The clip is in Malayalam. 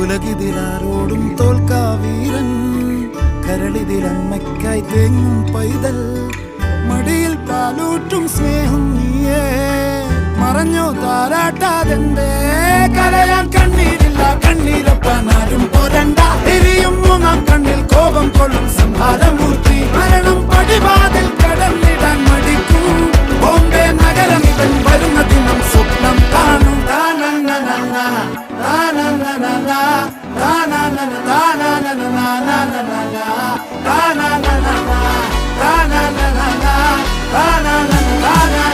ഉലകിതിലാരോടും തോൽക്കാ വീരൻ, കരളിതിലമ്മയ്ക്കായി തേങ്ങും പൈതൽ, മടിയിൽ പാലൂറ്റും സ്നേഹം നീയേ. മറഞ്ഞോ താരാട്ടാതെന്റെ കരയാൻ കണ്ണീരില്ല, കണ്ണീരൊപ്പാൻ ആരും പോരണ്ട. എരിയും മൂന്നാം കണ്ണിൽ കോപം കൊള്ളും സംഹാരമൂർത്തി, മരണം പടിവാതിൽ കടന്നിടാൻ മടിക്കും. ബോംബെ നഗരം ഇവൻ വരുന്ന ദിനം സ്വപ്നം കാണും. Na